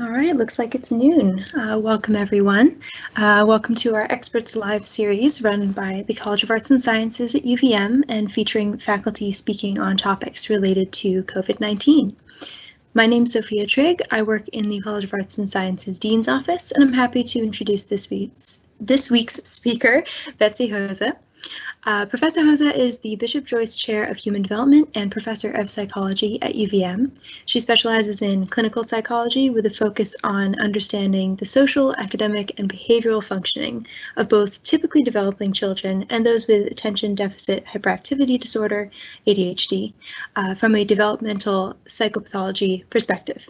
All right, looks like it's noon. Welcome, everyone. Welcome to our Experts Live series run by the College of Arts and Sciences at UVM and featuring faculty speaking on topics related to COVID-19. My name is Sophia Trigg. I work in the College of Arts and Sciences Dean's Office, and I'm happy to introduce this week's speaker, Betsy Hoza. Professor Hoza is the Bishop Joyce Chair of Human Development and Professor of Psychology at UVM. She specializes in clinical psychology with a focus on understanding the social, academic, and behavioral functioning of both typically developing children and those with attention deficit hyperactivity disorder, ADHD, from a developmental psychopathology perspective.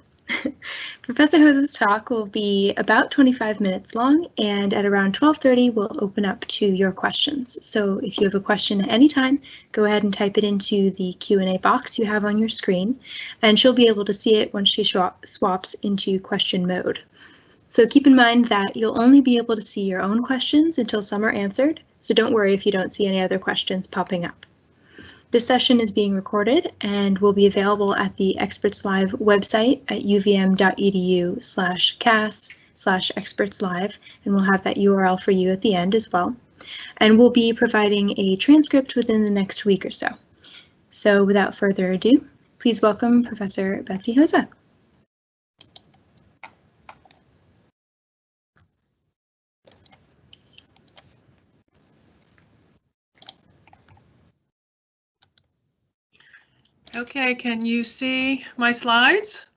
Professor Hoza's talk will be about 25 minutes long, and at around 12:30 we'll open up to your questions. So if you have a question at any time, go ahead and type it into the Q&A box you have on your screen, and she'll be able to see it once she swaps into question mode. So keep in mind that you'll only be able to see your own questions until some are answered, so don't worry if you don't see any other questions popping up. This session is being recorded and will be available at the Experts Live website at uvm.edu/cas/expertslive, and we'll have that URL for you at the end as well. And we'll be providing a transcript within the next week or so. So without further ado, please welcome Professor Betsy Hoza. Okay, can you see my slides?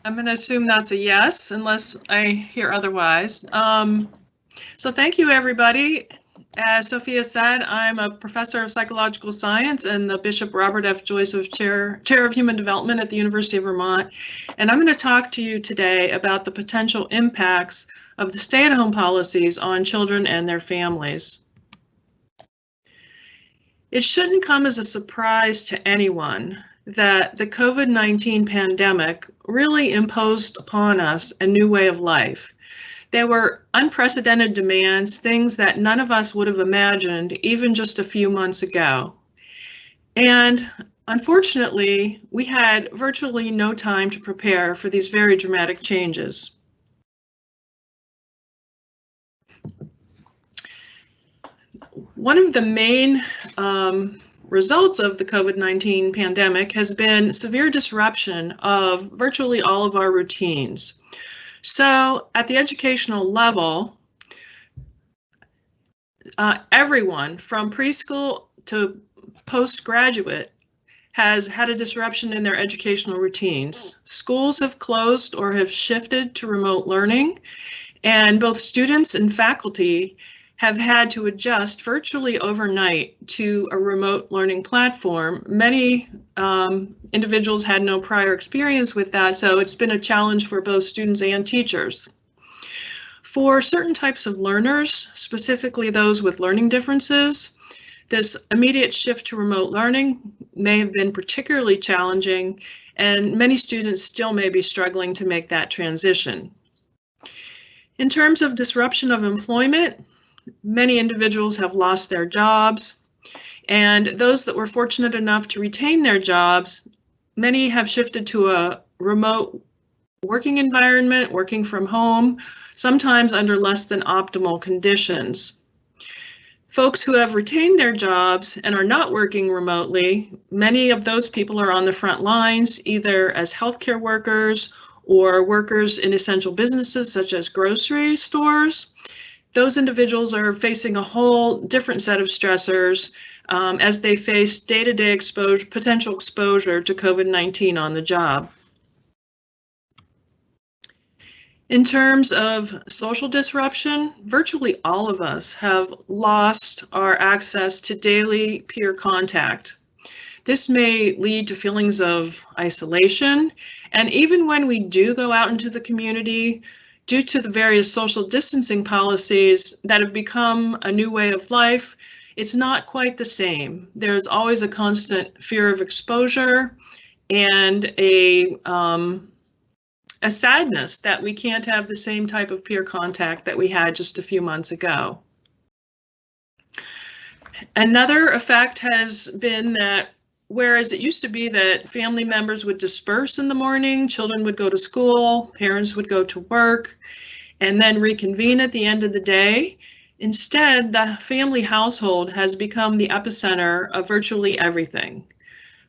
I'm going to assume that's a yes, unless I hear otherwise. So thank you, everybody. As Sophia said, I'm a professor of psychological science and the Bishop Robert F. Joyce Chair of Human Development at the University of Vermont. And I'm going to talk to you today about the potential impacts of the stay-at-home policies on children and their families. It shouldn't come as a surprise to anyone that the COVID-19 pandemic really imposed upon us a new way of life. There were unprecedented demands, things that none of us would have imagined even just a few months ago. And unfortunately, we had virtually no time to prepare for these very dramatic changes. One of the main results of the COVID-19 pandemic has been severe disruption of virtually all of our routines. So at the educational level, everyone from preschool to postgraduate has had a disruption in their educational routines. Schools have closed or have shifted to remote learning, and both students and faculty have had to adjust virtually overnight to a remote learning platform. Many individuals had no prior experience with that, so it's been a challenge for both students and teachers. For certain types of learners, specifically those with learning differences, this immediate shift to remote learning may have been particularly challenging, and many students still may be struggling to make that transition. In terms of disruption of employment, many individuals have lost their jobs, and those that were fortunate enough to retain their jobs, many have shifted to a remote working environment, working from home, sometimes under less than optimal conditions. Folks who have retained their jobs and are not working remotely, many of those people are on the front lines, either as healthcare workers or workers in essential businesses such as grocery stores. Those individuals are facing a whole different set of stressors as they face day-to-day potential exposure to COVID-19 on the job. In terms of social disruption, virtually all of us have lost our access to daily peer contact. This may lead to feelings of isolation, and even when we do go out into the community, due to the various social distancing policies that have become a new way of life, it's not quite the same. There's always a constant fear of exposure and a sadness that we can't have the same type of peer contact that we had just a few months ago. Another effect has been that whereas it used to be that family members would disperse in the morning, children would go to school, parents would go to work, and then reconvene at the end of the day. Instead, the family household has become the epicenter of virtually everything.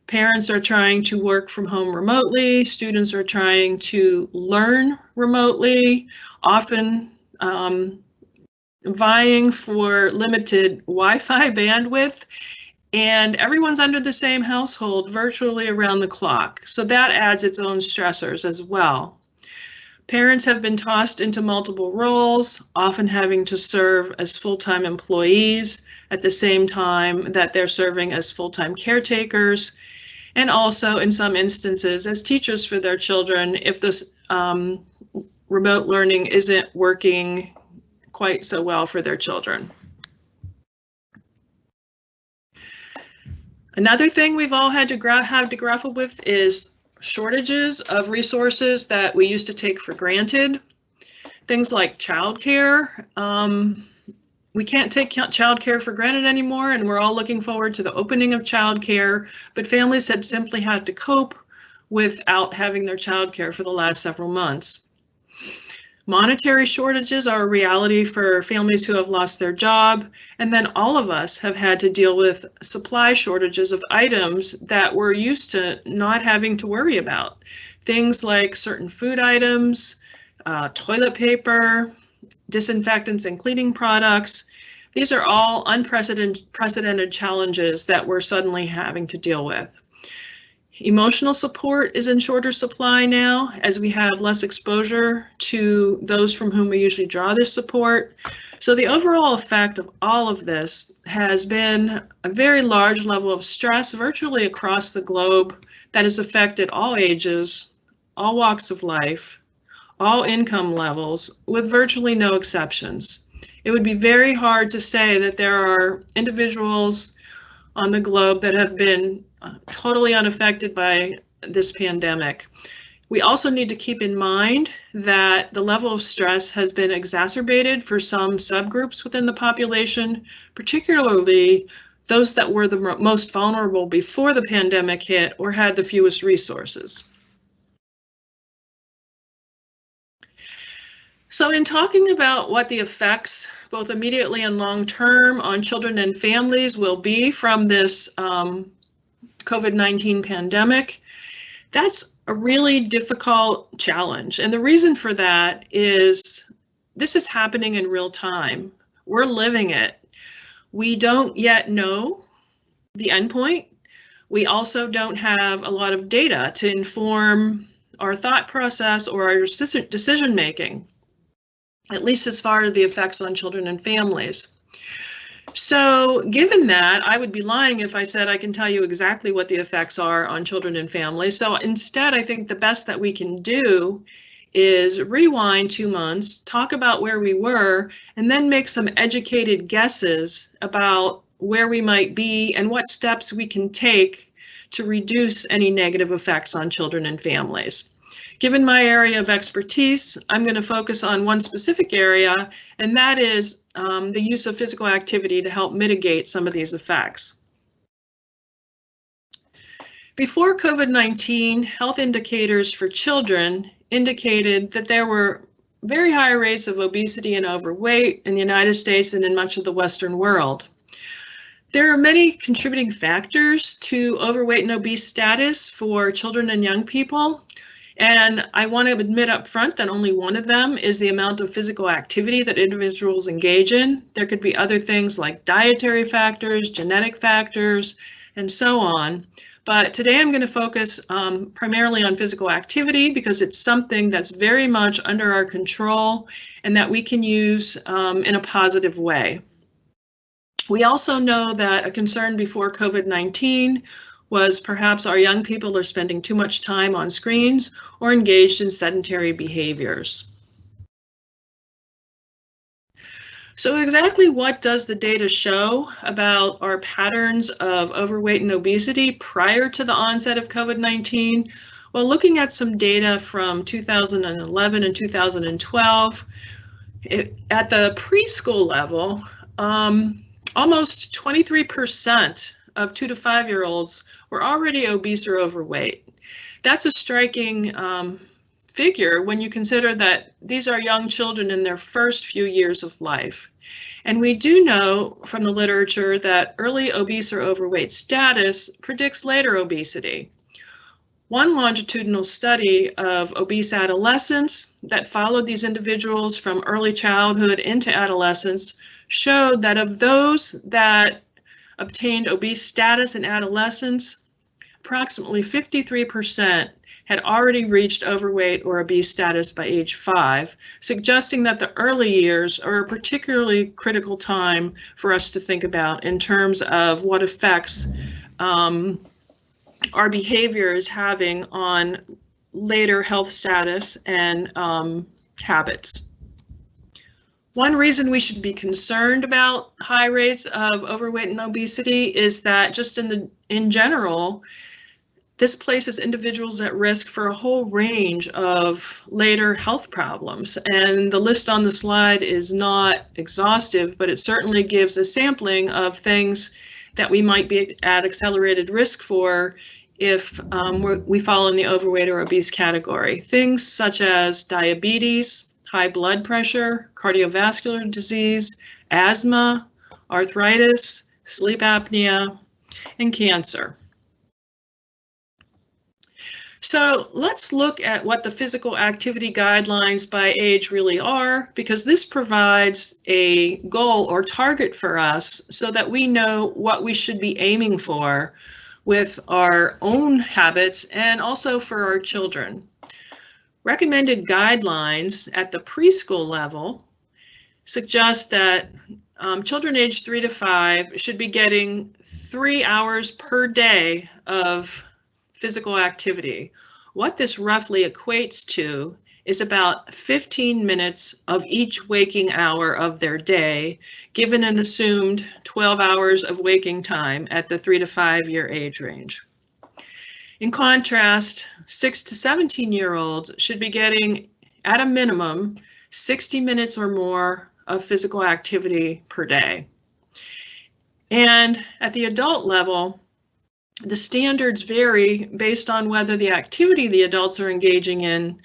Parents are trying to work from home remotely, students are trying to learn remotely, often vying for limited Wi-Fi bandwidth, and everyone's under the same household virtually around the clock. So that adds its own stressors as well. Parents have been tossed into multiple roles, often having to serve as full-time employees at the same time that they're serving as full-time caretakers, and also in some instances as teachers for their children if this remote learning isn't working quite so well for their children. Another thing we've all had to grapple with is shortages of resources that we used to take for granted. Things like childcare. We can't take childcare for granted anymore, and we're all looking forward to the opening of childcare, but families had simply had to cope without having their childcare for the last several months. Monetary shortages are a reality for families who have lost their job, and then all of us have had to deal with supply shortages of items that we're used to not having to worry about. Things like certain food items, toilet paper, disinfectants and cleaning products. These are all unprecedented challenges that we're suddenly having to deal with. Emotional support is in shorter supply now, as we have less exposure to those from whom we usually draw this support. So the overall effect of all of this has been a very large level of stress virtually across the globe that has affected all ages, all walks of life, all income levels, with virtually no exceptions. It would be very hard to say that there are individuals on the globe that have been totally unaffected by this pandemic. We also need to keep in mind that the level of stress has been exacerbated for some subgroups within the population, particularly those that were the most vulnerable before the pandemic hit or had the fewest resources. So in talking about what the effects, both immediately and long-term, on children and families will be from this COVID-19 pandemic, that's a really difficult challenge. And the reason for that is this is happening in real time. We're living it. We don't yet know the endpoint. We also don't have a lot of data to inform our thought process or our decision making, at least as far as the effects on children and families. So given that, I would be lying if I said I can tell you exactly what the effects are on children and families. So instead, I think the best that we can do is rewind 2 months, talk about where we were, and then make some educated guesses about where we might be and what steps we can take to reduce any negative effects on children and families. Given my area of expertise, I'm going to focus on one specific area, and that is the use of physical activity to help mitigate some of these effects. Before COVID-19, health indicators for children indicated that there were very high rates of obesity and overweight in the United States and in much of the Western world. There are many contributing factors to overweight and obese status for children and young people. And I want to admit up front that only one of them is the amount of physical activity that individuals engage in. There could be other things like dietary factors, genetic factors, and so on. But today I'm going to focus primarily on physical activity because it's something that's very much under our control and that we can use in a positive way. We also know that a concern before COVID-19 was perhaps our young people are spending too much time on screens or engaged in sedentary behaviors. So exactly what does the data show about our patterns of overweight and obesity prior to the onset of COVID-19? Well, looking at some data from 2011 and 2012, at the preschool level, almost 23% of 2 to 5-year-olds were already obese or overweight. That's a striking figure when you consider that these are young children in their first few years of life. And we do know from the literature that early obese or overweight status predicts later obesity. One longitudinal study of obese adolescents that followed these individuals from early childhood into adolescence showed that of those that obtained obese status in adolescence, approximately 53% had already reached overweight or obese status by age 5, suggesting that the early years are a particularly critical time for us to think about in terms of what effects our behavior is having on later health status and habits. One reason we should be concerned about high rates of overweight and obesity is that just in general, this places individuals at risk for a whole range of later health problems. And the list on the slide is not exhaustive, but it certainly gives a sampling of things that we might be at accelerated risk for if we fall in the overweight or obese category. Things such as diabetes, high blood pressure, cardiovascular disease, asthma, arthritis, sleep apnea, and cancer. So let's look at what the physical activity guidelines by age really are, because this provides a goal or target for us so that we know what we should be aiming for with our own habits and also for our children. Recommended guidelines at the preschool level suggest that children aged 3 to 5 should be getting 3 hours per day of physical activity. What this roughly equates to is about 15 minutes of each waking hour of their day, given an assumed 12 hours of waking time at the 3 to 5 year age range. In contrast, 6 to 17-year-olds should be getting, at a minimum, 60 minutes or more of physical activity per day. And at the adult level, the standards vary based on whether the activity the adults are engaging in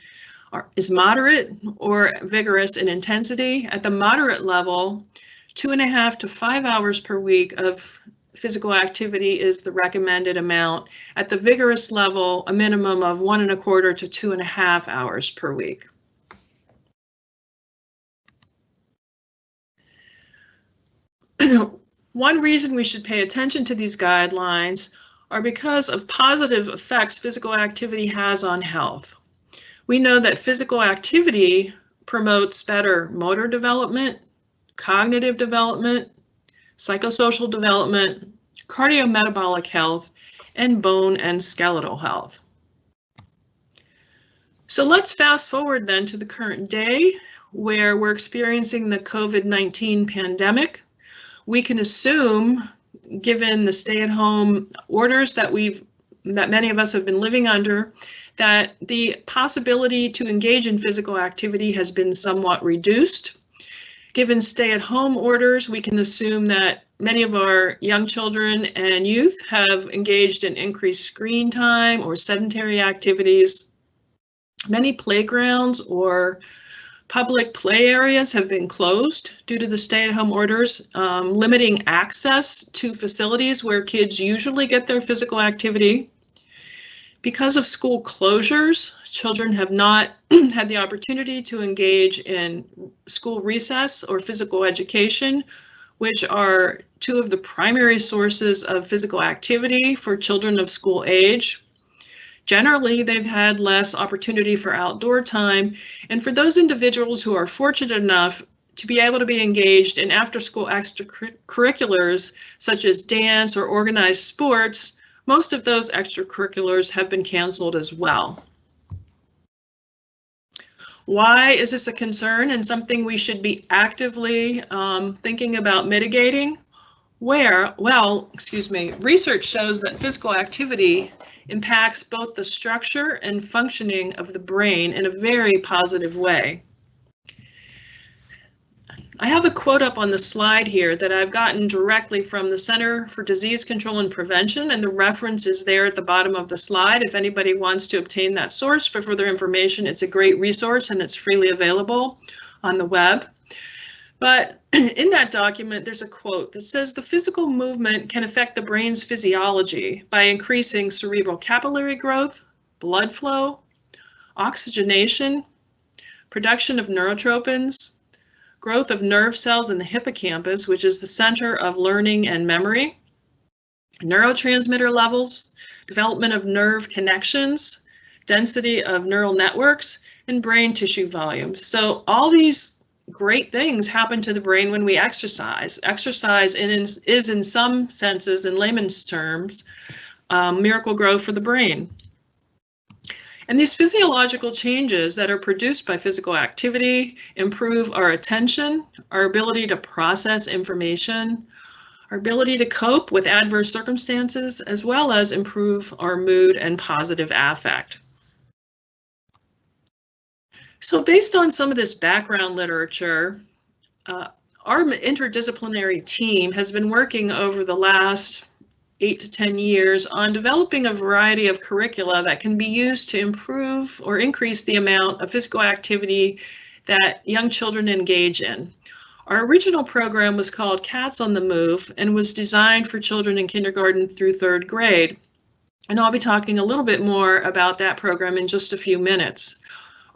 is moderate or vigorous in intensity. At the moderate level, 2.5 to 5 hours per week of physical activity is the recommended amount. At the vigorous level, a minimum of 1.25 to 2.5 hours per week. One reason we should pay attention to these guidelines are because of positive effects physical activity has on health. We know that physical activity promotes better motor development, cognitive development, psychosocial development, cardiometabolic health, and bone and skeletal health. So let's fast forward then to the current day where we're experiencing the COVID-19 pandemic. We can assume, given the stay-at-home orders that many of us have been living under, that the possibility to engage in physical activity has been somewhat reduced. Given stay-at-home orders, we can assume that many of our young children and youth have engaged in increased screen time or sedentary activities. Many playgrounds or public play areas have been closed due to the stay-at-home orders, limiting access to facilities where kids usually get their physical activity. Because of school closures, children have not had the opportunity to engage in school recess or physical education, which are two of the primary sources of physical activity for children of school age. Generally, they've had less opportunity for outdoor time, and for those individuals who are fortunate enough to be able to be engaged in after-school extracurriculars such as dance or organized sports, most of those extracurriculars have been canceled as well. Why is this a concern and something we should be actively thinking about mitigating? Research shows that physical activity impacts both the structure and functioning of the brain in a very positive way. I have a quote up on the slide here that I've gotten directly from the Center for Disease Control and Prevention, and the reference is there at the bottom of the slide. If anybody wants to obtain that source for further information, it's a great resource and it's freely available on the web. But in that document, there's a quote that says the physical movement can affect the brain's physiology by increasing cerebral capillary growth, blood flow, oxygenation, production of neurotropins, growth of nerve cells in the hippocampus, which is the center of learning and memory, neurotransmitter levels, development of nerve connections, density of neural networks, and brain tissue volume. So all these great things happen to the brain when we exercise. Exercise is in some senses, in layman's terms, miracle grow for the brain. And these physiological changes that are produced by physical activity improve our attention, our ability to process information, our ability to cope with adverse circumstances, as well as improve our mood and positive affect. So based on some of this background literature, our interdisciplinary team has been working over the last 8 to 10 years on developing a variety of curricula that can be used to improve or increase the amount of physical activity that young children engage in. Our original program was called Cats on the Move and was designed for children in kindergarten through 3rd grade. And I'll be talking a little bit more about that program in just a few minutes.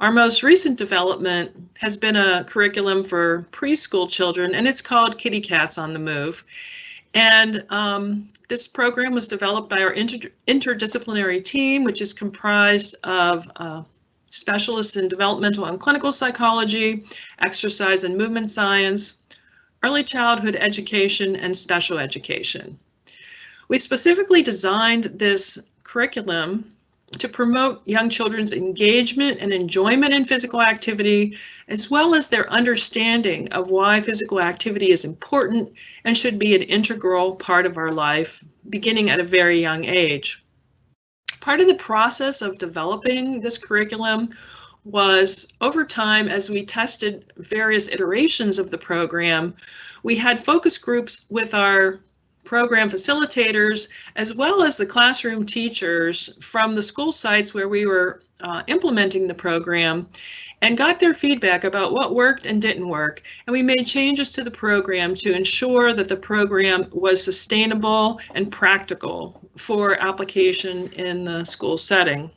Our most recent development has been a curriculum for preschool children, and it's called Kitty Cats on the Move. And this program was developed by our interdisciplinary team, which is comprised of specialists in developmental and clinical psychology, exercise and movement science, early childhood education, and special education. We specifically designed this curriculum to promote young children's engagement and enjoyment in physical activity, as well as their understanding of why physical activity is important and should be an integral part of our life, beginning at a very young age. Part of the process of developing this curriculum was over time, as we tested various iterations of the program, we had focus groups with our program facilitators, as well as the classroom teachers from the school sites where we were implementing the program, and got their feedback about what worked and didn't work. And we made changes to the program to ensure that the program was sustainable and practical for application in the school setting.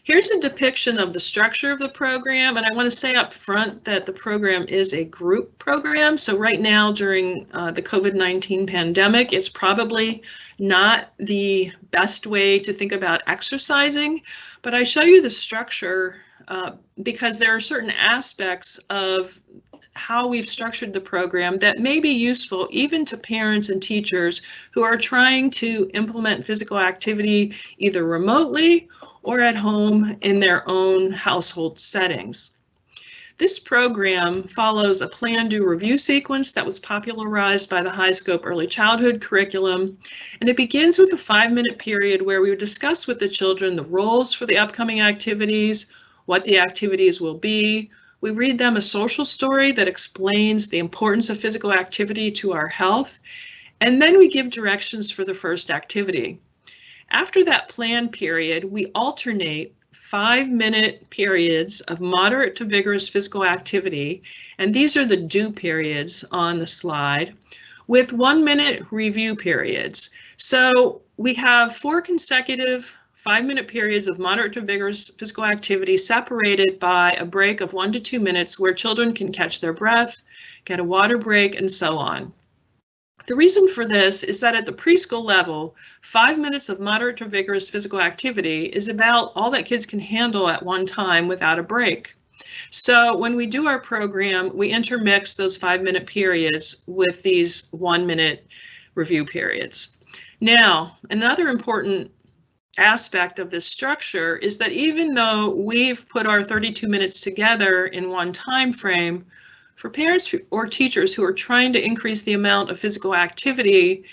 Here's a depiction of the structure of the program, and I want to say up front that the program is a group program. So right now during the COVID-19 pandemic, it's probably not the best way to think about exercising, but I show you the structure because there are certain aspects of how we've structured the program that may be useful even to parents and teachers who are trying to implement physical activity either remotely or at home in their own household settings. This program follows a plan, do, review sequence that was popularized by the high scope early childhood curriculum, and it begins with a 5-minute period where we would discuss with the children the roles for the upcoming activities, what the activities will be. We read them a social story that explains the importance of physical activity to our health, and then we give directions for the first activity. After that plan period, we alternate 5-minute periods of moderate to vigorous physical activity, and these are the do periods on the slide, with 1-minute review periods. So we have 4 consecutive 5-minute periods of moderate to vigorous physical activity separated by a break of 1 to 2 minutes where children can catch their breath, get a water break, and so on. The reason for this is that at the preschool level, 5 minutes of moderate to vigorous physical activity is about all that kids can handle at one time without a break. So when we do our program, we intermix those 5-minute periods with these 1-minute review periods. Now, another important aspect of this structure is that even though we've put our 32 minutes together in one time frame, for parents or teachers who are trying to increase the amount of physical activity,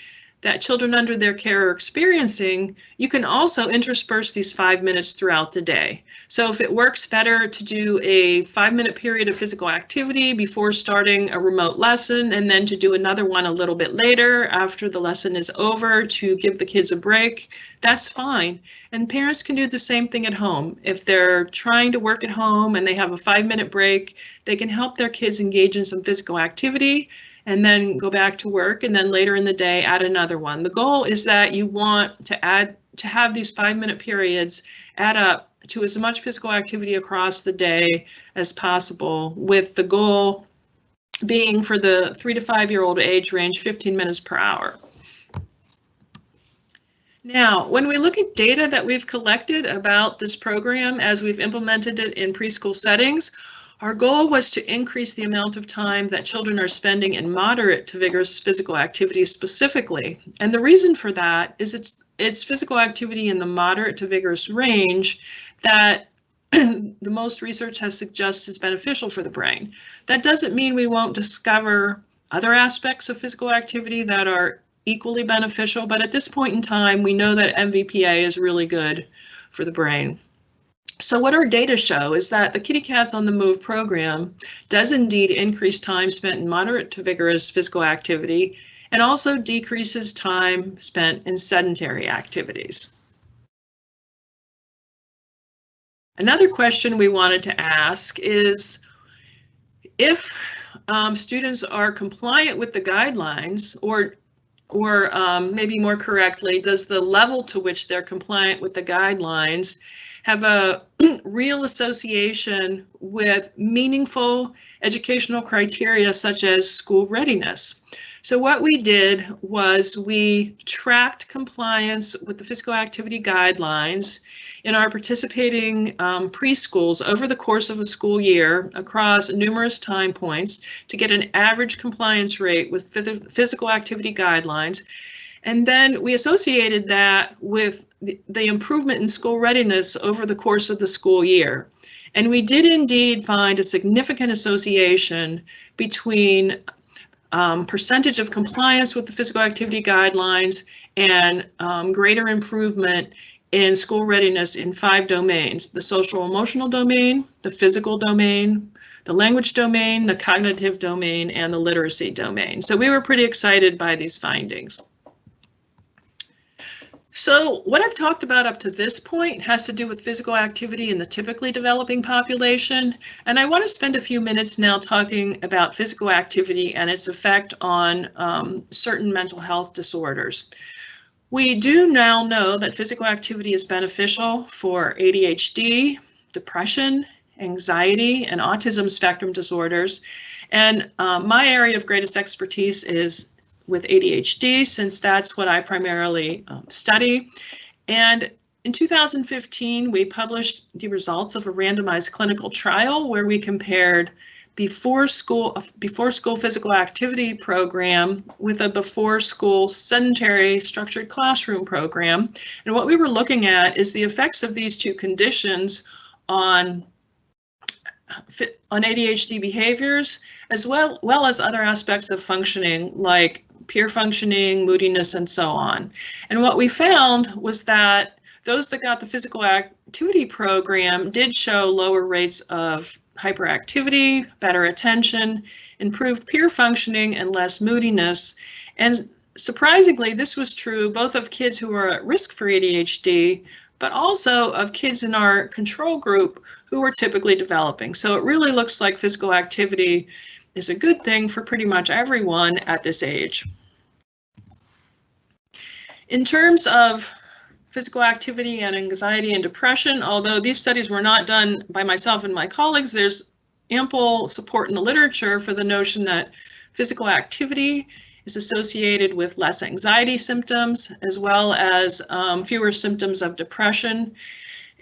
that children under their care are experiencing, you can also intersperse these 5 minutes throughout the day. So if it works better to do a 5-minute period of physical activity before starting a remote lesson, and then to do another one a little bit later after the lesson is over to give the kids a break, that's fine. And parents can do the same thing at home. If they're trying to work at home and they have a 5-minute break, they can help their kids engage in some physical activity and then go back to work, and then later in the day add another one. The goal is that you want to have these 5-minute periods add up to as much physical activity across the day as possible, with the goal being for the 3 to 5-year-old age range 15 minutes per hour. Now, when we look at data that we've collected about this program as we've implemented it in preschool settings, our goal was to increase the amount of time that children are spending in moderate to vigorous physical activity specifically. And the reason for that is it's physical activity in the moderate to vigorous range that the most research has suggested is beneficial for the brain. That doesn't mean we won't discover other aspects of physical activity that are equally beneficial, but at this point in time, we know that MVPA is really good for the brain. So what our data show is that the Kitty Cats on the Move program does indeed increase time spent in moderate to vigorous physical activity, and also decreases time spent in sedentary activities. Another question we wanted to ask is if students are compliant with the guidelines, or maybe more correctly, does the level to which they're compliant with the guidelines have a real association with meaningful educational criteria such as school readiness. So what we did was we tracked compliance with the physical activity guidelines in our participating preschools over the course of a school year across numerous time points to get an average compliance rate with physical activity guidelines. And then we associated that with the improvement in school readiness over the course of the school year. And we did indeed find a significant association between percentage of compliance with the physical activity guidelines and greater improvement in school readiness in 5 domains: the social emotional domain, the physical domain, the language domain, the cognitive domain, and the literacy domain. So we were pretty excited by these findings. So what I've talked about up to this point has to do with physical activity in the typically developing population, and I want to spend a few minutes now talking about physical activity and its effect on certain mental health disorders. We do now know that physical activity is beneficial for ADHD, depression, anxiety, and autism spectrum disorders, and my area of greatest expertise is with ADHD, since that's what I primarily study. And in 2015, we published the results of a randomized clinical trial where we compared before school physical activity program with a before school sedentary structured classroom program. And what we were looking at is the effects of these two conditions on ADHD behaviors, as well as other aspects of functioning like peer functioning, moodiness, and so on. And what we found was that those that got the physical activity program did show lower rates of hyperactivity, better attention, improved peer functioning, and less moodiness. And surprisingly, this was true both of kids who were at risk for ADHD, but also of kids in our control group who were typically developing. So it really looks like physical activity is a good thing for pretty much everyone at this age. In terms of physical activity and anxiety and depression, although these studies were not done by myself and my colleagues, there's ample support in the literature for the notion that physical activity is associated with less anxiety symptoms, as well as fewer symptoms of depression.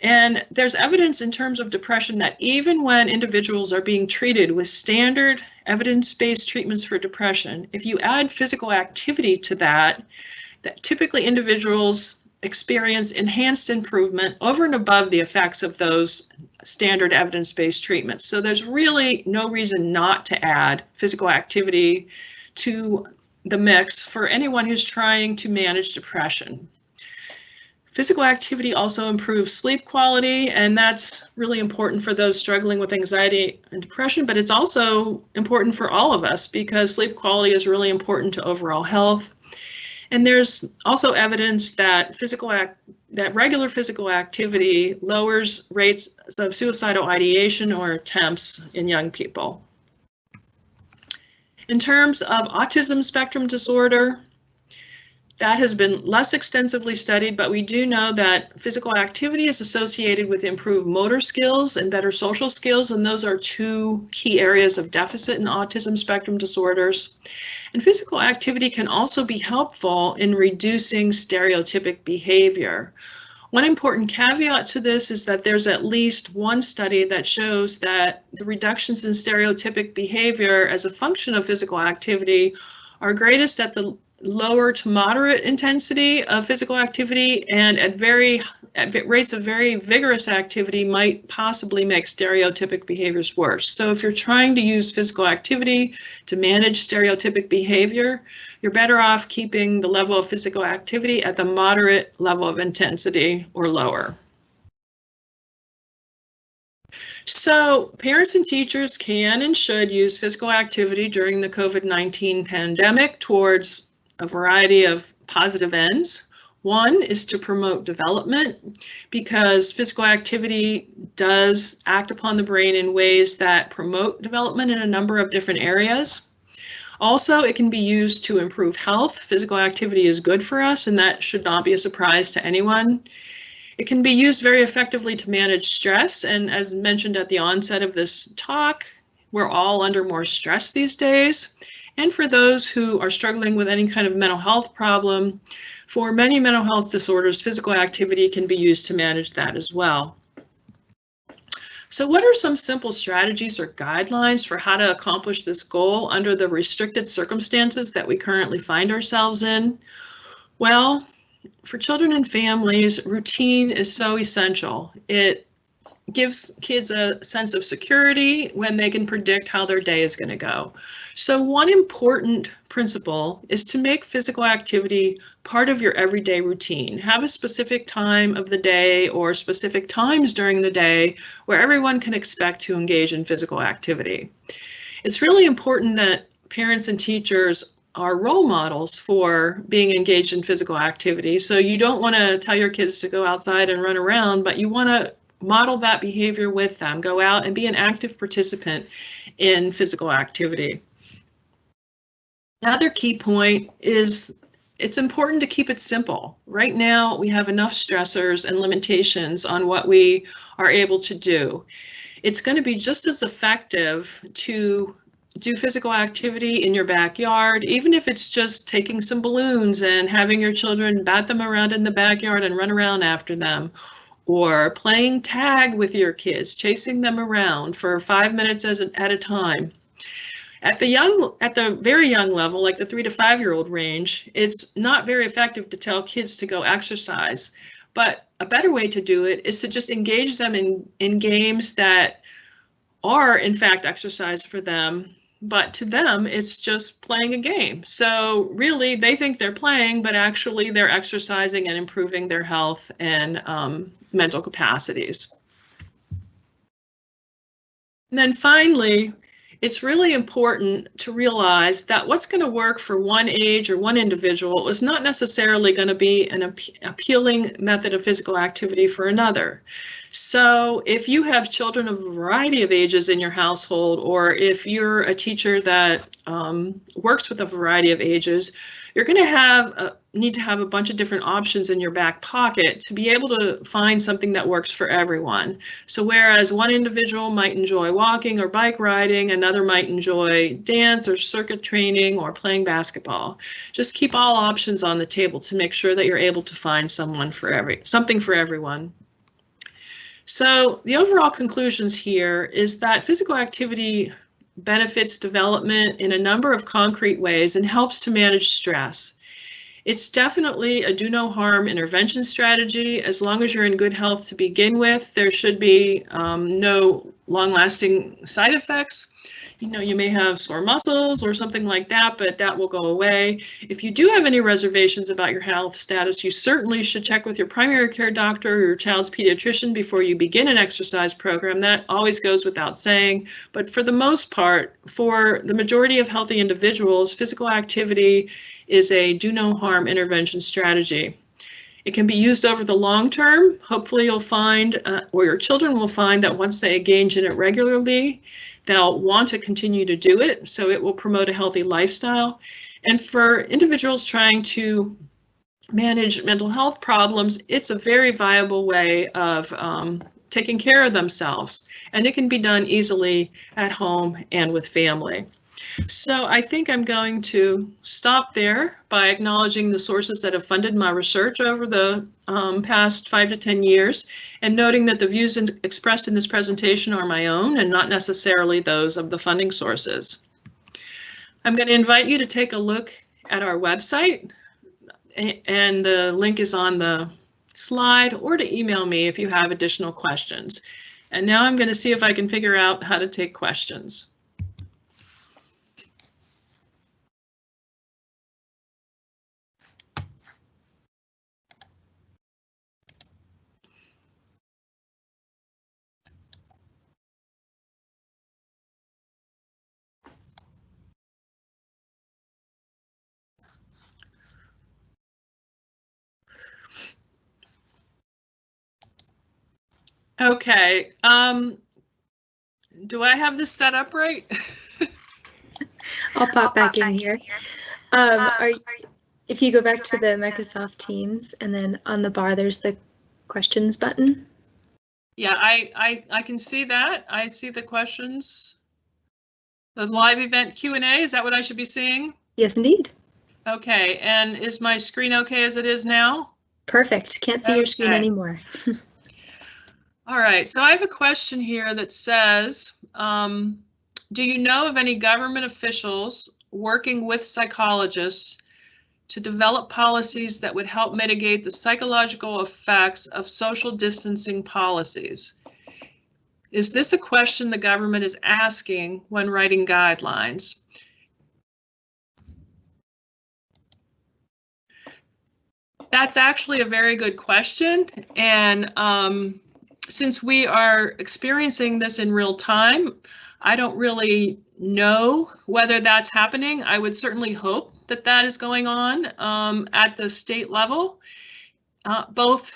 And there's evidence in terms of depression that even when individuals are being treated with standard evidence-based treatments for depression, if you add physical activity to that typically individuals experience enhanced improvement over and above the effects of those standard evidence-based treatments. So there's really no reason not to add physical activity to the mix for anyone who's trying to manage depression. Physical activity also improves sleep quality, and that's really important for those struggling with anxiety and depression, but it's also important for all of us because sleep quality is really important to overall health. And there's also evidence that regular physical activity lowers rates of suicidal ideation or attempts in young people. In terms of autism spectrum disorder, that has been less extensively studied, but we do know that physical activity is associated with improved motor skills and better social skills, and those are two key areas of deficit in autism spectrum disorders. And physical activity can also be helpful in reducing stereotypic behavior. One important caveat to this is that there's at least one study that shows that the reductions in stereotypic behavior as a function of physical activity are greatest at the lower to moderate intensity of physical activity, and at rates of very vigorous activity might possibly make stereotypic behaviors worse. So if you're trying to use physical activity to manage stereotypic behavior, you're better off keeping the level of physical activity at the moderate level of intensity or lower. So parents and teachers can and should use physical activity during the COVID-19 pandemic towards a variety of positive ends. One is to promote development, because physical activity does act upon the brain in ways that promote development in a number of different areas. Also, it can be used to improve health. Physical activity is good for us, and that should not be a surprise to anyone. It can be used very effectively to manage stress, and as mentioned at the onset of this talk, we're all under more stress these days. And for those who are struggling with any kind of mental health problem, for many mental health disorders, physical activity can be used to manage that as well. So what are some simple strategies or guidelines for how to accomplish this goal under the restricted circumstances that we currently find ourselves in? Well, for children and families, routine is so essential. It gives kids a sense of security when they can predict how their day is going to go. So one important principle is to make physical activity part of your everyday routine. Have a specific time of the day or specific times during the day where everyone can expect to engage in physical activity. It's really important that parents and teachers are role models for being engaged in physical activity. So you don't want to tell your kids to go outside and run around, but you want to model that behavior with them. Go out and be an active participant in physical activity. Another key point is it's important to keep it simple. Right now, we have enough stressors and limitations on what we are able to do. It's going to be just as effective to do physical activity in your backyard, even if it's just taking some balloons and having your children bat them around in the backyard and run around after them, or playing tag with your kids, chasing them around for 5 minutes at a time. At the very young level, like the 3 to 5 year old range, it's not very effective to tell kids to go exercise. But a better way to do it is to just engage them in games that are in fact exercise for them, but to them it's just playing a game. So really they think they're playing, but actually they're exercising and improving their health and mental capacities. And then finally, it's really important to realize that what's going to work for one age or one individual is not necessarily going to be an appealing method of physical activity for another. So if you have children of a variety of ages in your household, or if you're a teacher that works with a variety of ages, you're going to need to have a bunch of different options in your back pocket to be able to find something that works for everyone. So whereas one individual might enjoy walking or bike riding, another might enjoy dance or circuit training or playing basketball. Just keep all options on the table to make sure that you're able to find something for everyone. So the overall conclusions here is that physical activity benefits development in a number of concrete ways and helps to manage stress. It's definitely a do no harm intervention strategy. As long as you're in good health to begin with, there should be no long-lasting side effects. You know, you may have sore muscles or something like that, but that will go away. If you do have any reservations about your health status, you certainly should check with your primary care doctor or your child's pediatrician before you begin an exercise program. That always goes without saying. But for the most part, for the majority of healthy individuals, physical activity is a do no harm intervention strategy. It can be used over the long term. Hopefully you'll find, or your children will find, that once they engage in it regularly, they'll want to continue to do it, so it will promote a healthy lifestyle. And for individuals trying to manage mental health problems, it's a very viable way of taking care of themselves, and it can be done easily at home and with family. So I think I'm going to stop there by acknowledging the sources that have funded my research over the past 5 to 10 years, and noting that the views expressed in this presentation are my own and not necessarily those of the funding sources. I'm going to invite you to take a look at our website, and the link is on the slide, or to email me if you have additional questions. And now I'm going to see if I can figure out how to take questions. Okay, do I have this set up right? I'll pop back in here. If you go back to the Microsoft Teams, and then on the bar there's the questions button. Yeah, I can see that. I see the questions. The live event Q&A, is that what I should be seeing? Yes, indeed. Okay, and is my screen okay as it is now? Perfect. Can't see your screen anymore. All right, so I have a question here that says, do you know of any government officials working with psychologists to develop policies that would help mitigate the psychological effects of social distancing policies? Is this a question the government is asking when writing guidelines? That's actually a very good question, and since we are experiencing this in real time, I don't really know whether that's happening. I would certainly hope that that is going on at the state level, both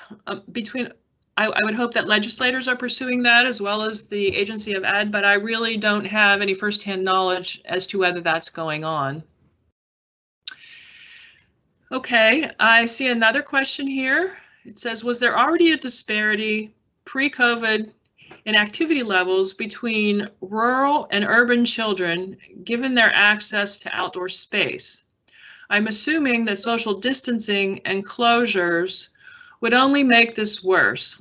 between, I would hope that legislators are pursuing that as well as the Agency of Ed, but I really don't have any firsthand knowledge as to whether that's going on. Okay, I see another question here. It says, was there already a disparity pre-COVID in activity levels between rural and urban children given their access to outdoor space? I'm assuming that social distancing and closures would only make this worse.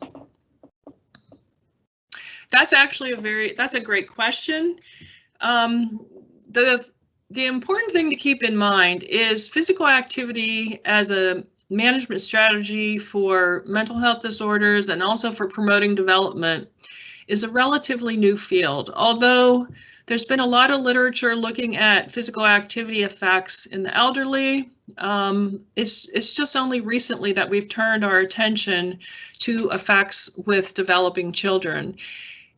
That's actually that's a great question. The important thing to keep in mind is physical activity as a management strategy for mental health disorders and also for promoting development is a relatively new field. Although there's been a lot of literature looking at physical activity effects in the elderly, it's just only recently that we've turned our attention to effects with developing children.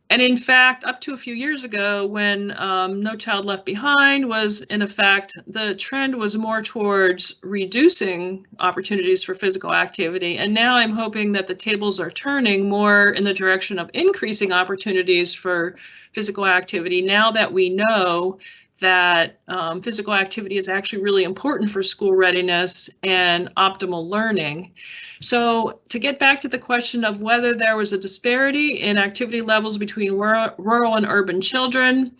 And in fact, up to a few years ago, when No Child Left Behind was in effect, the trend was more towards reducing opportunities for physical activity. And now I'm hoping that the tables are turning more in the direction of increasing opportunities for physical activity, now that we know that physical activity is actually really important for school readiness and optimal learning. So to get back to the question of whether there was a disparity in activity levels between rural and urban children,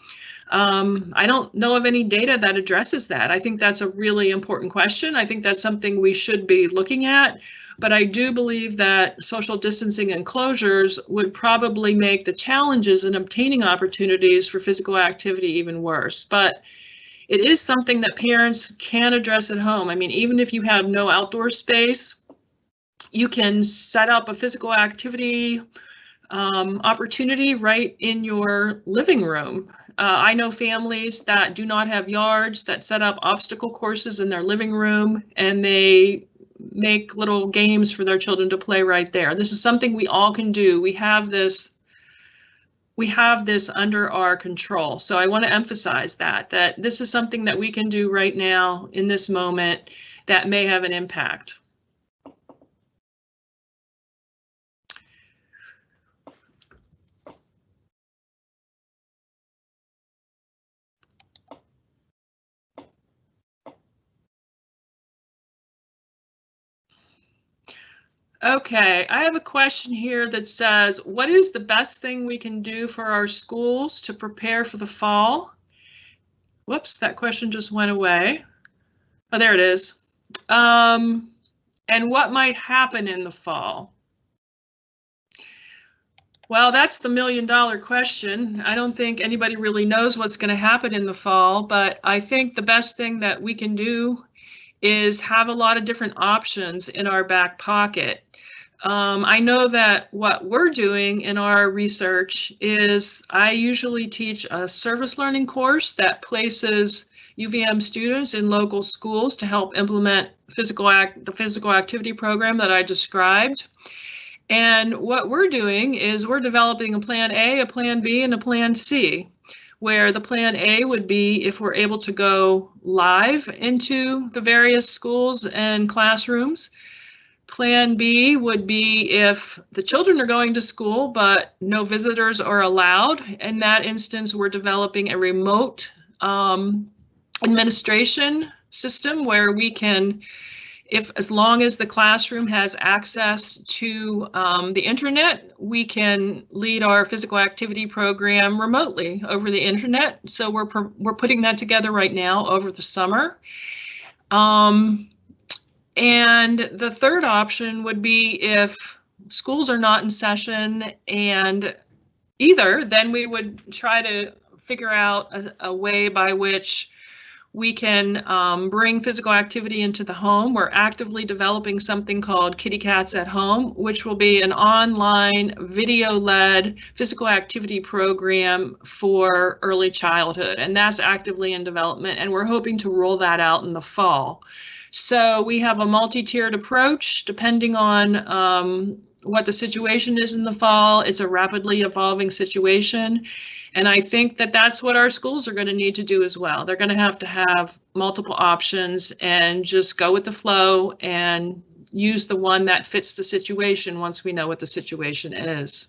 I don't know of any data that addresses that. I think that's a really important question. I think that's something we should be looking at. But I do believe that social distancing and closures would probably make the challenges in obtaining opportunities for physical activity even worse. But it is something that parents can address at home. I mean, even if you have no outdoor space, you can set up a physical activity opportunity right in your living room. I know families that do not have yards that set up obstacle courses in their living room, and they make little games for their children to play right there. This is something we all can do. We have this under our control. So I want to emphasize that this is something that we can do right now in this moment that may have an impact. Okay, I have a question here that says, what is the best thing we can do for our schools to prepare for the fall? Whoops, that question just went away. Oh, there it is. And what might happen in the fall? Well, that's the million-dollar question. I don't think anybody really knows what's going to happen in the fall, but I think the best thing that we can do is have a lot of different options in our back pocket. I know that what we're doing in our research is I usually teach a service learning course that places UVM students in local schools to help implement the physical activity program that I described. And what we're doing is we're developing a plan A, a plan B, and a plan C, where the plan A would be if we're able to go live into the various schools and classrooms. Plan B would be if the children are going to school, but no visitors are allowed. In that instance, we're developing a remote administration system where we can, as long as the classroom has access to the internet, we can lead our physical activity program remotely over the internet. So we're putting that together right now over the summer. And the third option would be if schools are not in session and then we would try to figure out a way by which we can bring physical activity into the home. We're actively developing something called Kitty Cats at Home, which will be an online video-led physical activity program for early childhood. And that's actively in development, and we're hoping to roll that out in the fall. So we have a multi-tiered approach depending on what the situation is in the fall. It's a rapidly evolving situation. And I think that that's what our schools are going to need to do as well. They're going to have multiple options and just go with the flow and use the one that fits the situation once we know what the situation is.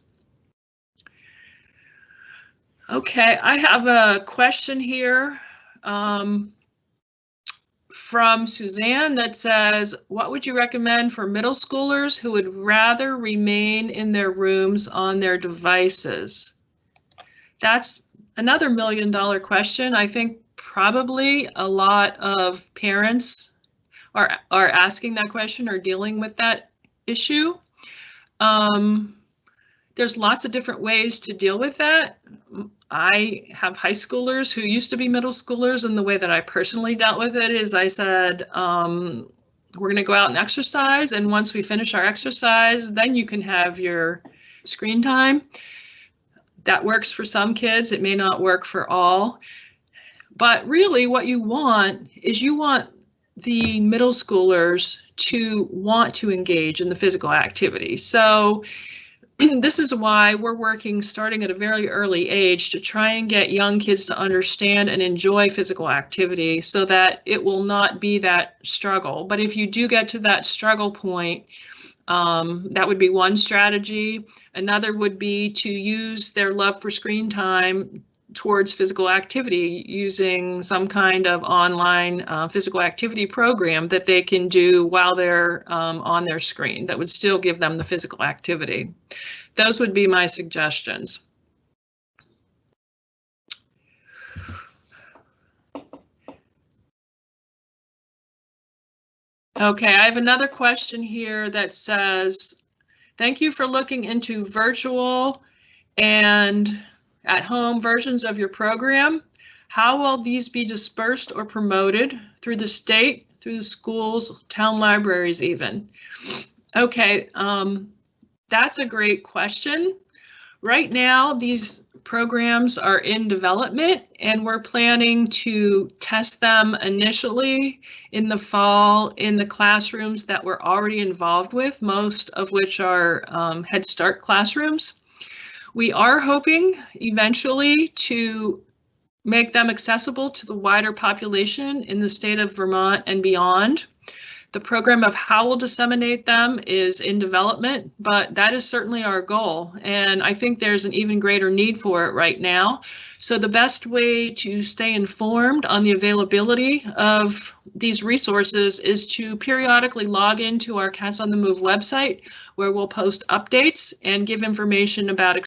Okay, I have a question here from Suzanne that says, what would you recommend for middle schoolers who would rather remain in their rooms on their devices? That's another million-dollar question. I think probably a lot of parents are asking that question or dealing with that issue. There's lots of different ways to deal with that. I have high schoolers who used to be middle schoolers, and the way that I personally dealt with it is I said, we're going to go out and exercise, and once we finish our exercise, then you can have your screen time. That works for some kids. It may not work for all. But really what you want is the middle schoolers to want to engage in the physical activity. So this is why we're working starting at a very early age to try and get young kids to understand and enjoy physical activity so that it will not be that struggle. But if you do get to that struggle point, that would be one strategy. Another would be to use their love for screen time towards physical activity using some kind of online physical activity program that they can do while they're on their screen that would still give them the physical activity. Those would be my suggestions. Okay, I have another question here that says, thank you for looking into virtual and at-home versions of your program. How will these be dispersed or promoted through the state, through the schools, town libraries even? Okay, that's a great question. Right now, these programs are in development, and we're planning to test them initially in the fall in the classrooms that we're already involved with, most of which are Head Start classrooms. We are hoping eventually to make them accessible to the wider population in the state of Vermont and beyond. The program of how we'll disseminate them is in development, but that is certainly our goal. And I think there's an even greater need for it right now. So the best way to stay informed on the availability of these resources is to periodically log into our Cats on the Move website, where we'll post updates and give information about